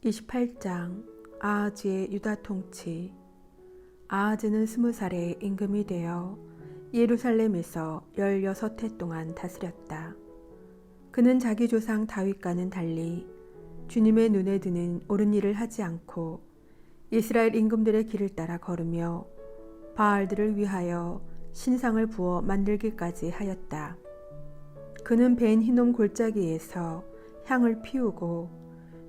28장 아하즈의 유다 통치. 아하즈는 20살에 임금이 되어 예루살렘에서 16해 동안 다스렸다. 그는 자기 조상 다윗과는 달리 주님의 눈에 드는 옳은 일을 하지 않고 이스라엘 임금들의 길을 따라 걸으며 바알들을 위하여 신상을 부어 만들기까지 하였다. 그는 벤 히놈 골짜기에서 향을 피우고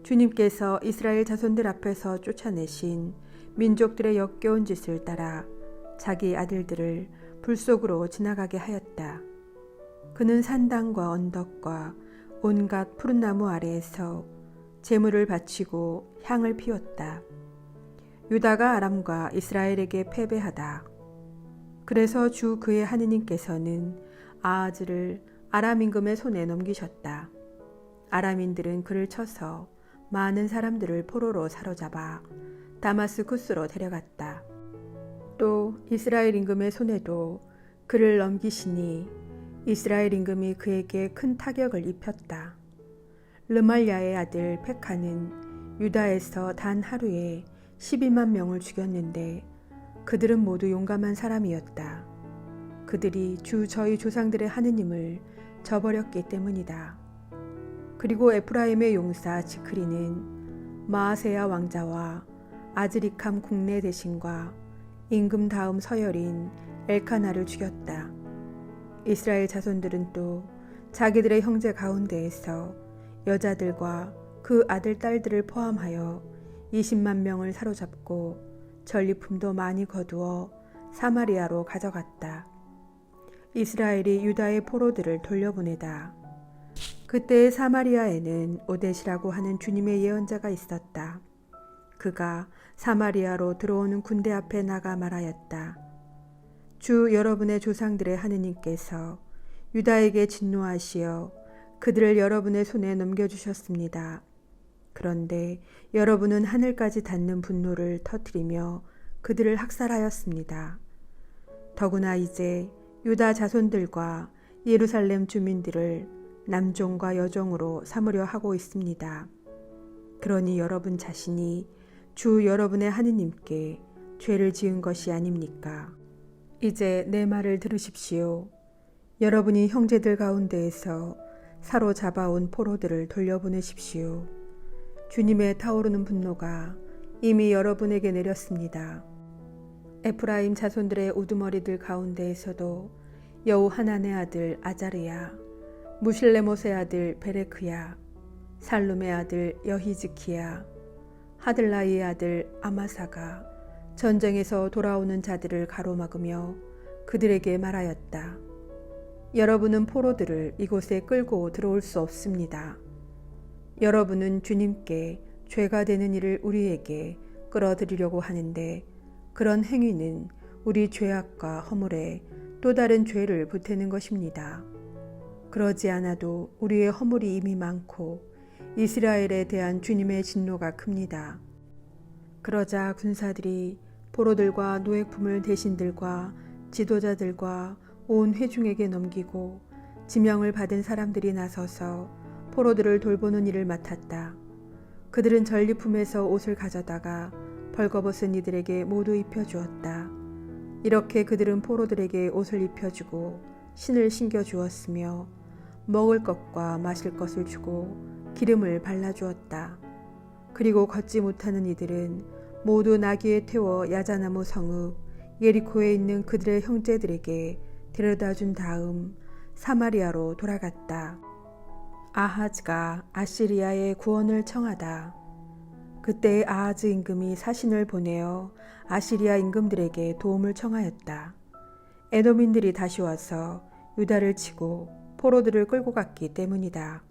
주님께서 이스라엘 자손들 앞에서 쫓아내신 민족들의 역겨운 짓을 따라 자기 아들들을 불 속으로 지나가게 하였다. 그는 산당과 언덕과 온갖 푸른 나무 아래에서 제물을 바치고 향을 피웠다. 유다가 아람과 이스라엘에게 패배하다. 그래서 주 그의 하느님께서는 아하즈를 아람 임금의 손에 넘기셨다. 아람인들은 그를 쳐서 많은 사람들을 포로로 사로잡아 다마스쿠스로 데려갔다. 또 이스라엘 임금의 손에도 그를 넘기시니 이스라엘 임금이 그에게 큰 타격을 입혔다. 르말야의 아들 페카는 유다에서 단 하루에 12만 명을 죽였는데 그들은 모두 용감한 사람이었다. 그들이 주 저희 조상들의 하느님을 저버렸기 때문이다. 그리고 에프라임의 용사 지크리는 마아세야 왕자와 아즈리캄 국내 대신과 임금 다음 서열인 엘카나를 죽였다. 이스라엘 자손들은 또 자기들의 형제 가운데에서 여자들과 그 아들 딸들을 포함하여 20만 명을 사로잡고 전리품도 많이 거두어 사마리아로 가져갔다. 이스라엘이 유다의 포로들을 돌려보내다. 그때 사마리아에는 오뎃이라고 하는 주님의 예언자가 있었다. 그가 사마리아로 들어오는 군대 앞에 나가 말하였다. 주 여러분의 조상들의 하느님께서 유다에게 진노하시어 그들을 여러분의 손에 넘겨주셨습니다. 그런데 여러분은 하늘까지 닿는 분노를 터뜨리며 그들을 학살하였습니다. 더구나 이제 유다 자손들과 예루살렘 주민들을 남종과 여종으로 삼으려 하고 있습니다. 그러니 여러분 자신이 주 여러분의 하느님께 죄를 지은 것이 아닙니까? 이제 내 말을 들으십시오. 여러분이 형제들 가운데에서 사로잡아온 포로들을 돌려보내십시오. 주님의 타오르는 분노가 이미 여러분에게 내렸습니다. 에프라임 자손들의 우두머리들 가운데에서도 여호하난의 아들 아자르야, 무실레못의 아들 베레크야, 살룸의 아들 여히즈키야, 하들라이의 아들 아마사가 전쟁에서 돌아오는 자들을 가로막으며 그들에게 말하였다. 여러분은 포로들을 이곳에 끌고 들어올 수 없습니다. 여러분은 주님께 죄가 되는 일을 우리에게 끌어들이려고 하는데 그런 행위는 우리 죄악과 허물에 또 다른 죄를 보태는 것입니다. 그러지 않아도 우리의 허물이 이미 많고 이스라엘에 대한 주님의 진노가 큽니다. 그러자 군사들이 포로들과 노획품을 대신들과 지도자들과 온 회중에게 넘기고 지명을 받은 사람들이 나서서 포로들을 돌보는 일을 맡았다. 그들은 전리품에서 옷을 가져다가 벌거벗은 이들에게 모두 입혀주었다. 이렇게 그들은 포로들에게 옷을 입혀주고 신을 신겨주었으며 먹을 것과 마실 것을 주고 기름을 발라주었다. 그리고 걷지 못하는 이들은 모두 나귀에 태워 야자나무 성읍 예리코에 있는 그들의 형제들에게 데려다 준 다음 사마리아로 돌아갔다. 아하즈가 아시리아의 구원을 청하다. 그때 아하즈 임금이 사신을 보내어 아시리아 임금들에게 도움을 청하였다. 에돔인들이 다시 와서 유다를 치고 포로들을 끌고 갔기 때문이다.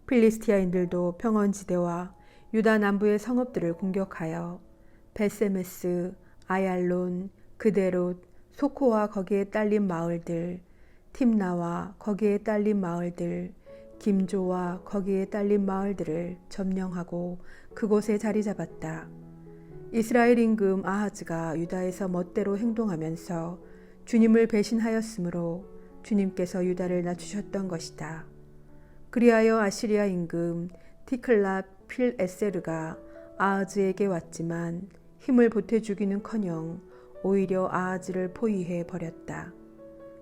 필리스티아인들도 평원지대와 유다 남부의 성읍들을 공격하여 베세메스, 아얄론, 그데롯, 소코와 거기에 딸린 마을들, 팀나와 거기에 딸린 마을들, 김조와 거기에 딸린 마을들을 점령하고 그곳에 자리 잡았다. 이스라엘 임금 아하즈가 유다에서 멋대로 행동하면서 주님을 배신하였으므로 주님께서 유다를 낮추셨던 것이다. 그리하여 아시리아 임금 티클랏 필에세르가 아하즈에게 왔지만 힘을 보태주기는커녕 오히려 아하즈를 포위해 버렸다.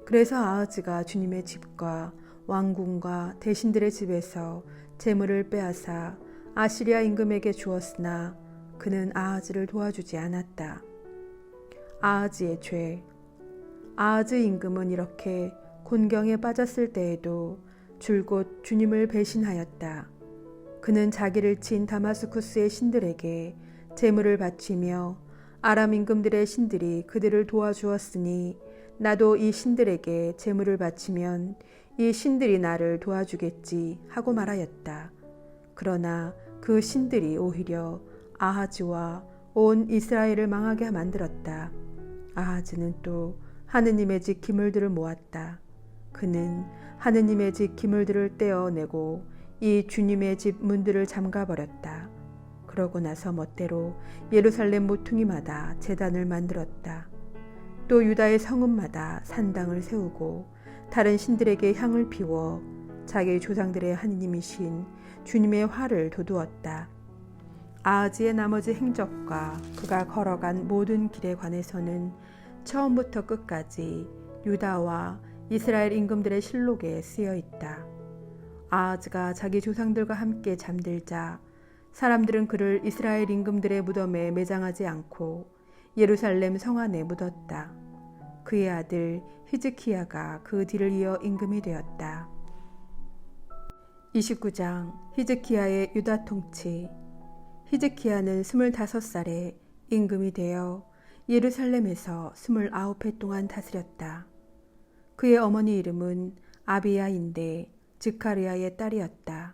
그래서 아하즈가 주님의 집과 왕궁과 대신들의 집에서 재물을 빼앗아 아시리아 임금에게 주었으나 그는 아하즈를 도와주지 않았다. 아하즈의 죄. 아하즈 임금은 이렇게 곤경에 빠졌을 때에도 줄곧 주님을 배신하였다. 그는 자기를 친 다마스쿠스의 신들에게 재물을 바치며 아람 임금들의 신들이 그들을 도와주었으니 나도 이 신들에게 재물을 바치면 이 신들이 나를 도와주겠지 하고 말하였다. 그러나 그 신들이 오히려 아하즈와 온 이스라엘을 망하게 만들었다. 아하즈는 또 하느님의 집 기물들을 모았다. 그는 하느님의 집 기물들을 떼어내고 이 주님의 집 문들을 잠가버렸다. 그러고 나서 멋대로 예루살렘 모퉁이마다 제단을 만들었다. 또 유다의 성읍마다 산당을 세우고 다른 신들에게 향을 피워 자기 조상들의 하느님이신 주님의 화를 돋우었다. 아하즈의 나머지 행적과 그가 걸어간 모든 길에 관해서는 처음부터 끝까지 유다와 이스라엘 임금들의 실록에 쓰여 있다. 아하즈가 자기 조상들과 함께 잠들자 사람들은 그를 이스라엘 임금들의 무덤에 매장하지 않고 예루살렘 성 안에 묻었다. 그의 아들 히즈키야가 그 뒤를 이어 임금이 되었다. 29장 히즈키야의 유다 통치. 히즈키야는 25살에 임금이 되어 예루살렘에서 29해 동안 다스렸다. 그의 어머니 이름은 아비야인데 즈카르야의 딸이었다.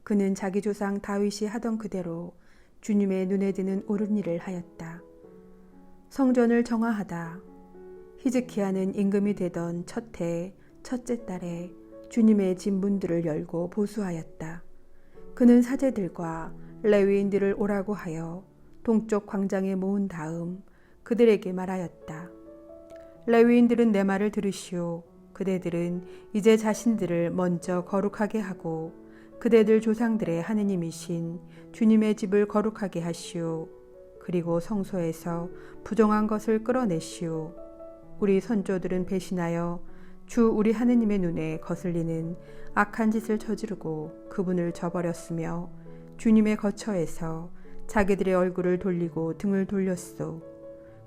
그는 자기 조상 다윗이 하던 그대로 주님의 눈에 드는 옳은 일을 하였다. 성전을 정화하다. 히즈키야는 임금이 되던 첫 해 첫째 달에 주님의 집 문들을 열고 보수하였다. 그는 사제들과 레위인들을 오라고 하여 동쪽 광장에 모은 다음 그들에게 말하였다. 레위인들은 내 말을 들으시오. 그대들은 이제 자신들을 먼저 거룩하게 하고 그대들 조상들의 하느님이신 주님의 집을 거룩하게 하시오. 그리고 성소에서 부정한 것을 끌어내시오. 우리 선조들은 배신하여 주 우리 하느님의 눈에 거슬리는 악한 짓을 저지르고 그분을 저버렸으며 주님의 거처에서 자기들의 얼굴을 돌리고 등을 돌렸소.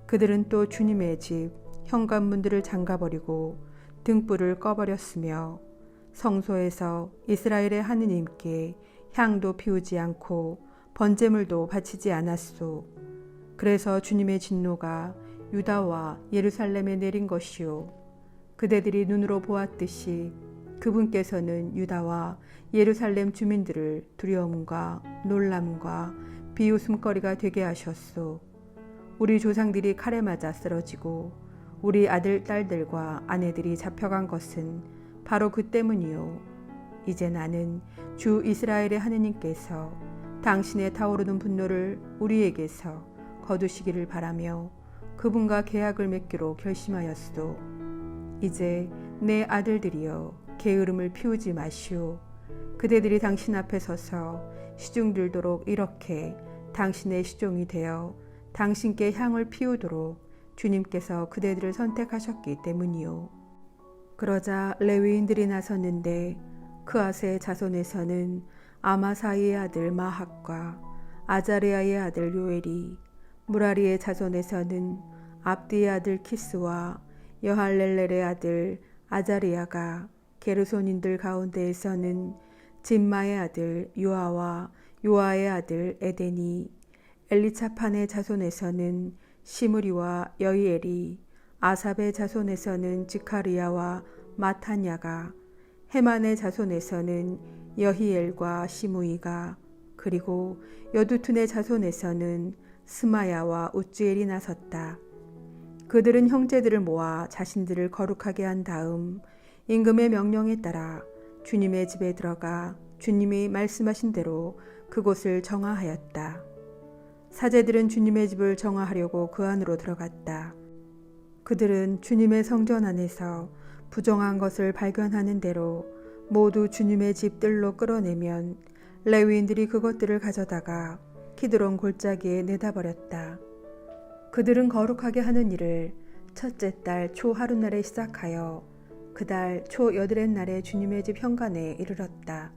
그들은 또 주님의 집 현관문들을 잠가버리고 등불을 꺼버렸으며 성소에서 이스라엘의 하느님께 향도 피우지 않고 번제물도 바치지 않았소. 그래서 주님의 진노가 유다와 예루살렘에 내린 것이요. 그대들이 눈으로 보았듯이 그분께서는 유다와 예루살렘 주민들을 두려움과 놀람과 비웃음거리가 되게 하셨소. 우리 조상들이 칼에 맞아 쓰러지고 우리 아들, 딸들과 아내들이 잡혀간 것은 바로 그 때문이요. 이제 나는 주 이스라엘의 하느님께서 당신의 타오르는 분노를 우리에게서 거두시기를 바라며 그분과 계약을 맺기로 결심하였소. 이제 내 아들들이여 게으름을 피우지 마시오. 그대들이 당신 앞에 서서 시중 들도록 이렇게 당신의 시종이 되어 당신께 향을 피우도록 주님께서 그대들을 선택하셨기 때문이요. 그러자 레위인들이 나섰는데 그앗의 자손에서는 아마사이의 아들 마학과 아자레아의 아들 요엘이, 무라리의 자손에서는 압디의 아들 키스와 여할렐렐의 아들 아자리아가, 게르손인들 가운데에서는 짐마의 아들 요아와 요아의 아들 에덴이, 엘리차판의 자손에서는 시므리와 여이엘이, 아삽의 자손에서는 지카리야와 마타냐가, 헤만의 자손에서는 여히엘과 시므이가, 그리고 여두툰의 자손에서는 스마야와 우찌엘이 나섰다. 그들은 형제들을 모아 자신들을 거룩하게 한 다음 임금의 명령에 따라 주님의 집에 들어가 주님이 말씀하신 대로 그곳을 정화하였다. 사제들은 주님의 집을 정화하려고 그 안으로 들어갔다. 그들은 주님의 성전 안에서 부정한 것을 발견하는 대로 모두 주님의 집들로 끌어내면 레위인들이 그것들을 가져다가 기드론 골짜기에 내다버렸다. 그들은 거룩하게 하는 일을 첫째 달 초 하룻날에 시작하여 그 달 초 여드렛 날에 주님의 집 현관에 이르렀다.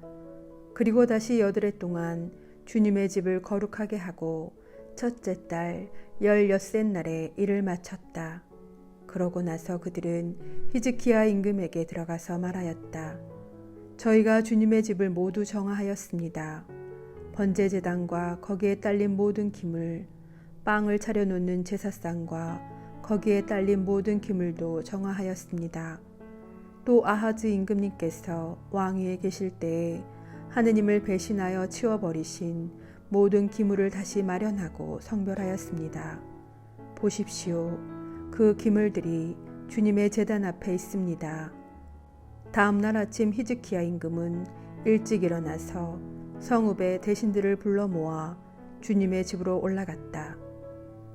그리고 다시 여드렛 동안 주님의 집을 거룩하게 하고 첫째 달 16셋 날에 일을 마쳤다. 그러고 나서 그들은 히즈키야 임금에게 들어가서 말하였다. 저희가 주님의 집을 모두 정화하였습니다. 번제제단과 거기에 딸린 모든 기물, 빵을 차려놓는 제사상과 거기에 딸린 모든 기물도 정화하였습니다. 또 아하즈 임금님께서 왕위에 계실 때에 하느님을 배신하여 치워버리신 모든 기물을 다시 마련하고 성별하였습니다. 보십시오. 그 기물들이 주님의 제단 앞에 있습니다. 다음 날 아침 히즈키야 임금은 일찍 일어나서 성읍의 대신들을 불러 모아 주님의 집으로 올라갔다.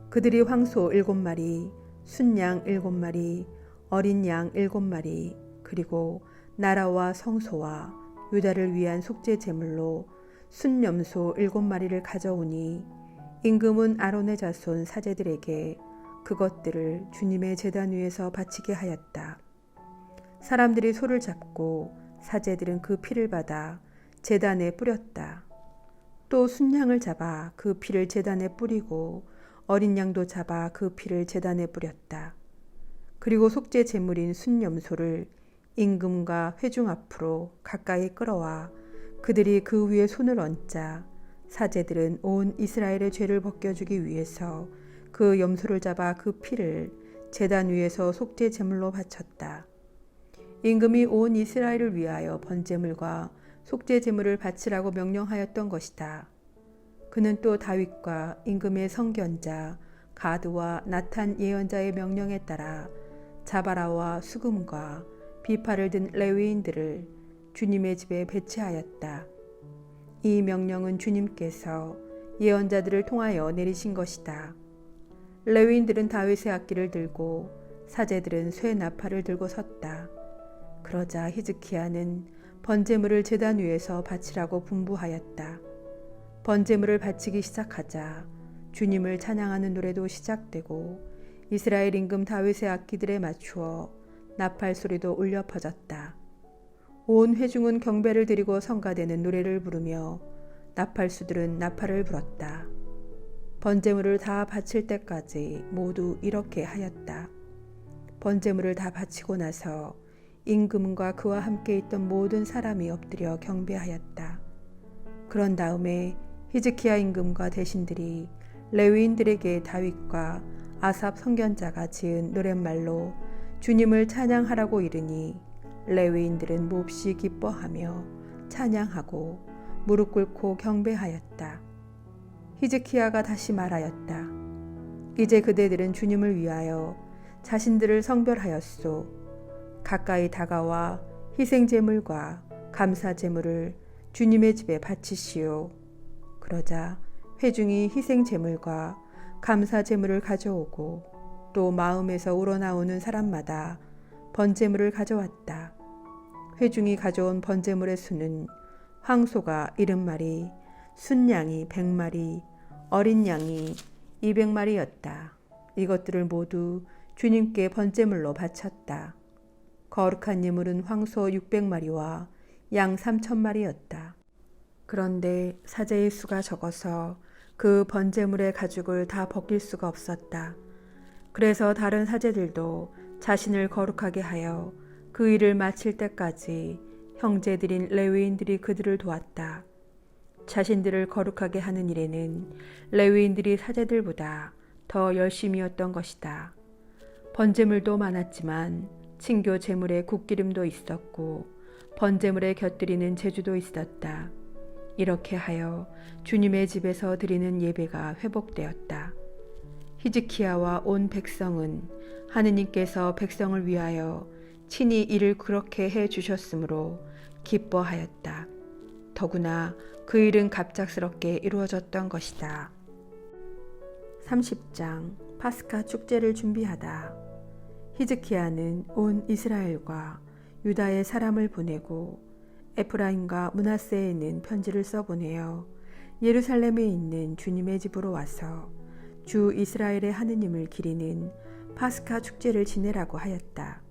그들이 황소 7마리, 순양 7마리, 어린 양 7마리, 그리고 나라와 성소와 유다를 위한 속죄 제물로 순염소 7마리를 가져오니 임금은 아론의 자손 사제들에게 그것들을 주님의 제단 위에서 바치게 하였다. 사람들이 소를 잡고 사제들은 그 피를 받아 제단에 뿌렸다. 또 순양을 잡아 그 피를 제단에 뿌리고 어린 양도 잡아 그 피를 제단에 뿌렸다. 그리고 속죄 제물인 순염소를 임금과 회중 앞으로 가까이 끌어와 그들이 그 위에 손을 얹자 사제들은 온 이스라엘의 죄를 벗겨주기 위해서 그 염소를 잡아 그 피를 제단 위에서 속죄 제물로 바쳤다. 임금이 온 이스라엘을 위하여 번제물과 속죄 제물을 바치라고 명령하였던 것이다. 그는 또 다윗과 임금의 성견자 가드와 나탄 예언자의 명령에 따라 자바라와 수금과 비파를 든 레위인들을 주님의 집에 배치하였다. 이 명령은 주님께서 예언자들을 통하여 내리신 것이다. 레위인들은 다윗의 악기를 들고 사제들은 쇠 나팔을 들고 섰다. 그러자 히즈키야는 번제물을 제단 위에서 바치라고 분부하였다. 번제물을 바치기 시작하자 주님을 찬양하는 노래도 시작되고 이스라엘 임금 다윗의 악기들에 맞추어 나팔 소리도 울려 퍼졌다. 온 회중은 경배를 드리고 성가되는 노래를 부르며 나팔수들은 나팔을 불었다. 번제물을 다 바칠 때까지 모두 이렇게 하였다. 번제물을 다 바치고 나서 임금과 그와 함께 있던 모든 사람이 엎드려 경배하였다. 그런 다음에 히즈키야 임금과 대신들이 레위인들에게 다윗과 아삽 선견자가 지은 노랫말로 주님을 찬양하라고 이르니 레위인들은 몹시 기뻐하며 찬양하고 무릎 꿇고 경배하였다. 히즈키야가 다시 말하였다. 이제 그대들은 주님을 위하여 자신들을 성별하였소. 가까이 다가와 희생제물과 감사제물을 주님의 집에 바치시오. 그러자 회중이 희생제물과 감사제물을 가져오고 또 마음에서 우러나오는 사람마다 번제물을 가져왔다. 회중이 가져온 번제물의 수는 황소가 70마리, 순양이 100마리, 어린 양이 200마리였다. 이것들을 모두 주님께 번제물로 바쳤다. 거룩한 예물은 황소 600마리와 양 3,000마리였다. 그런데 사제의 수가 적어서 그 번제물의 가죽을 다 벗길 수가 없었다. 그래서 다른 사제들도 자신을 거룩하게 하여 그 일을 마칠 때까지 형제들인 레위인들이 그들을 도왔다. 자신들을 거룩하게 하는 일에는 레위인들이 사제들보다 더 열심이었던 것이다. 번제물도 많았지만 친교 제물에 국기름도 있었고 번제물에 곁들이는 제주도 있었다. 이렇게 하여 주님의 집에서 드리는 예배가 회복되었다. 히즈키야와 온 백성은 하느님께서 백성을 위하여 친히 일을 그렇게 해 주셨으므로 기뻐하였다. 더구나 그 일은 갑작스럽게 이루어졌던 것이다. 30장 파스카 축제를 준비하다. 히즈키야는 온 이스라엘과 유다의 사람을 보내고 에프라임과 므낫세에는 편지를 써보내어 예루살렘에 있는 주님의 집으로 와서 주 이스라엘의 하느님을 기리는 파스카 축제를 지내라고 하였다.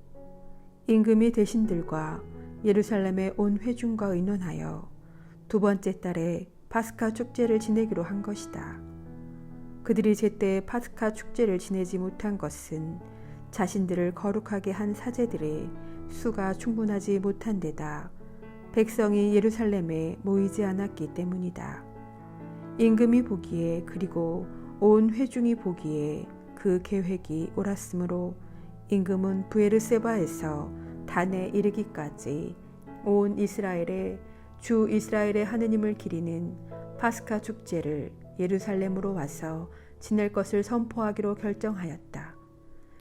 임금이 대신들과 예루살렘의 온 회중과 의논하여 두 번째 달에 파스카 축제를 지내기로 한 것이다. 그들이 제때 파스카 축제를 지내지 못한 것은 자신들을 거룩하게 한 사제들의 수가 충분하지 못한 데다 백성이 예루살렘에 모이지 않았기 때문이다. 임금이 보기에 그리고 온 회중이 보기에 그 계획이 옳았으므로 임금은 부에르세바에서 단에 이르기까지 온 이스라엘에 주 이스라엘의 하느님을 기리는 파스카 축제를 예루살렘으로 와서 지낼 것을 선포하기로 결정하였다.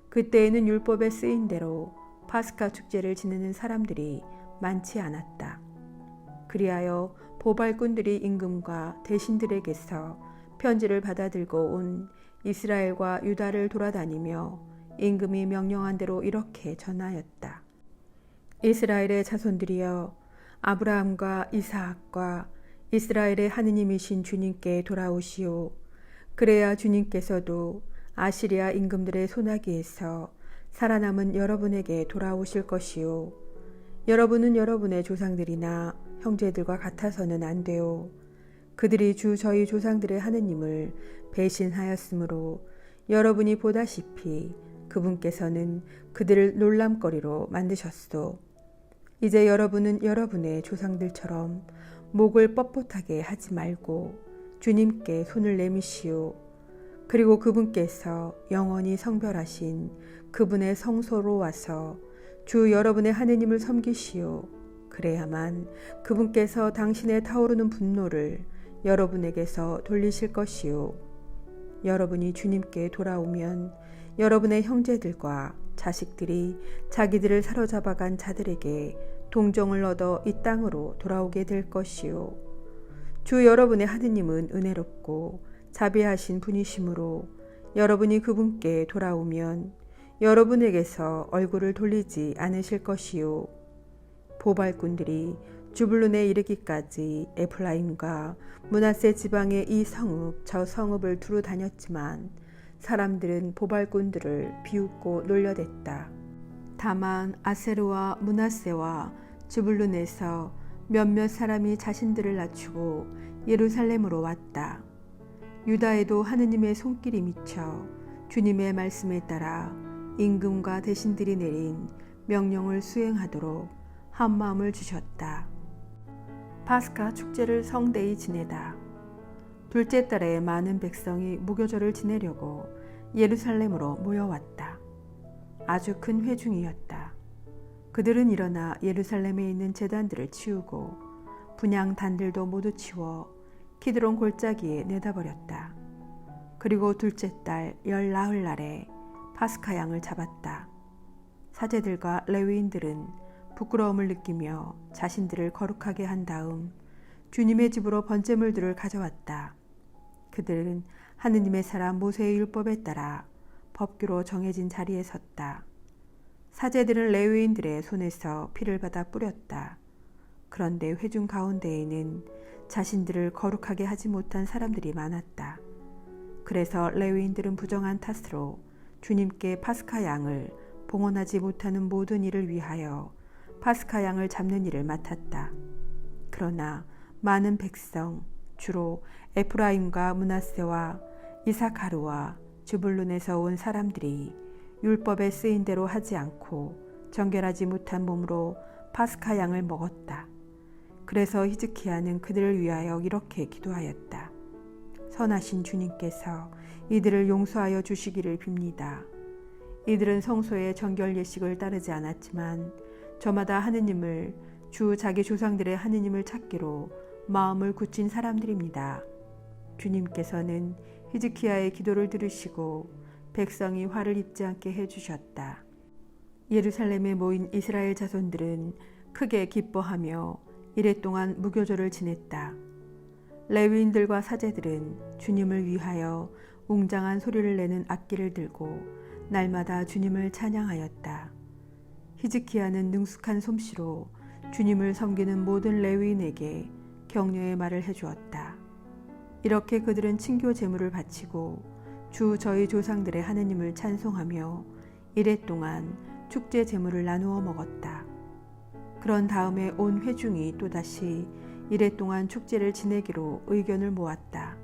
그때에는 율법에 쓰인 대로 파스카 축제를 지내는 사람들이 많지 않았다. 그리하여 보발꾼들이 임금과 대신들에게서 편지를 받아들고 온 이스라엘과 유다를 돌아다니며 임금이 명령한 대로 이렇게 전하였다. 이스라엘의 자손들이여, 아브라함과 이삭과 이스라엘의 하느님이신 주님께 돌아오시오. 그래야 주님께서도 아시리아 임금들의 손아귀에서 살아남은 여러분에게 돌아오실 것이오. 여러분은 여러분의 조상들이나 형제들과 같아서는 안 되오. 그들이 주 저희 조상들의 하느님을 배신하였으므로 여러분이 보다시피 그분께서는 그들을 놀람거리로 만드셨소. 이제 여러분은 여러분의 조상들처럼 목을 뻣뻣하게 하지 말고 주님께 손을 내미시오. 그리고 그분께서 영원히 성별하신 그분의 성소로 와서 주 여러분의 하느님을 섬기시오. 그래야만 그분께서 당신의 타오르는 분노를 여러분에게서 돌리실 것이오. 여러분이 주님께 돌아오면 여러분의 형제들과 자식들이 자기들을 사로잡아간 자들에게 동정을 얻어 이 땅으로 돌아오게 될 것이오. 주 여러분의 하느님은 은혜롭고 자비하신 분이시므로 여러분이 그분께 돌아오면 여러분에게서 얼굴을 돌리지 않으실 것이오. 보발꾼들이 주불룬에 이르기까지 에프라임과 므낫세 지방의 이 성읍 저 성읍을 두루 다녔지만 사람들은 보발꾼들을 비웃고 놀려댔다. 다만 아세르와 므낫세와 주불룬에서 몇몇 사람이 자신들을 낮추고 예루살렘으로 왔다. 유다에도 하느님의 손길이 미쳐 주님의 말씀에 따라 임금과 대신들이 내린 명령을 수행하도록 한 마음을 주셨다. 파스카 축제를 성대히 지내다. 둘째 달에 많은 백성이 무교절을 지내려고 예루살렘으로 모여왔다. 아주 큰 회중이었다. 그들은 일어나 예루살렘에 있는 제단들을 치우고 분향단들도 모두 치워 키드론 골짜기에 내다버렸다. 그리고 둘째 달 열 나흘날에 파스카 양을 잡았다. 사제들과 레위인들은 부끄러움을 느끼며 자신들을 거룩하게 한 다음 주님의 집으로 번제물들을 가져왔다. 그들은 하느님의 사람 모세의 율법에 따라 법규로 정해진 자리에 섰다. 사제들은 레위인들의 손에서 피를 받아 뿌렸다. 그런데 회중 가운데에는 자신들을 거룩하게 하지 못한 사람들이 많았다. 그래서 레위인들은 부정한 탓으로 주님께 파스카 양을 봉헌하지 못하는 모든 일을 위하여 파스카 양을 잡는 일을 맡았다. 그러나 많은 백성, 주로 에프라임과 므낫세와 이사카르와 주불룬에서 온 사람들이 율법에 쓰인 대로 하지 않고 정결하지 못한 몸으로 파스카 양을 먹었다. 그래서 히즈키야는 그들을 위하여 이렇게 기도하였다. 선하신 주님께서 이들을 용서하여 주시기를 빕니다. 이들은 성소의 정결 예식을 따르지 않았지만 저마다 하느님을 주 자기 조상들의 하느님을 찾기로 마음을 굳힌 사람들입니다. 주님께서는 히즈키야의 기도를 들으시고 백성이 화를 입지 않게 해주셨다. 예루살렘에 모인 이스라엘 자손들은 크게 기뻐하며 이랫동안 무교절을 지냈다. 레위인들과 사제들은 주님을 위하여 웅장한 소리를 내는 악기를 들고 날마다 주님을 찬양하였다. 히즈키야는 능숙한 솜씨로 주님을 섬기는 모든 레위인에게 격려의 말을 해주었다. 이렇게 그들은 친교 제물을 바치고 주 저희 조상들의 하느님을 찬송하며 이레 동안 축제 제물을 나누어 먹었다. 그런 다음에 온 회중이 또다시 이레 동안 축제를 지내기로 의견을 모았다.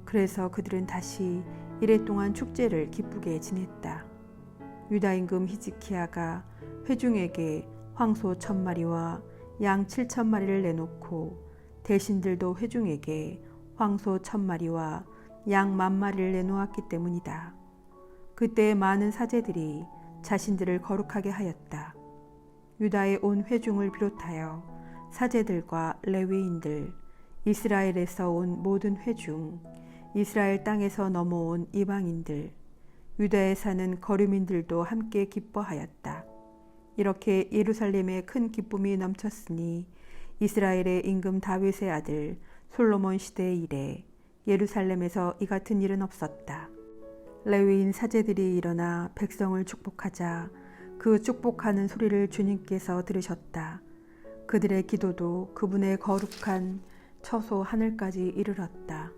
그래서 그들은 다시 이레 동안 축제를 기쁘게 지냈다. 유다 임금 히즈키야가 회중에게 황소 1000마리와 양 7000마리를 내놓고 대신들도 회중에게 황소 1000마리와 양 10,000마리를 내놓았기 때문이다. 그때 많은 사제들이 자신들을 거룩하게 하였다. 유다의 온 회중을 비롯하여 사제들과 레위인들, 이스라엘에서 온 모든 회중, 이스라엘 땅에서 넘어온 이방인들, 유다에 사는 거류민들도 함께 기뻐하였다. 이렇게 예루살렘에 큰 기쁨이 넘쳤으니 이스라엘의 임금 다윗의 아들 솔로몬 시대 이래 예루살렘에서 이 같은 일은 없었다. 레위인 사제들이 일어나 백성을 축복하자 그 축복하는 소리를 주님께서 들으셨다. 그들의 기도도 그분의 거룩한 처소 하늘까지 이르렀다.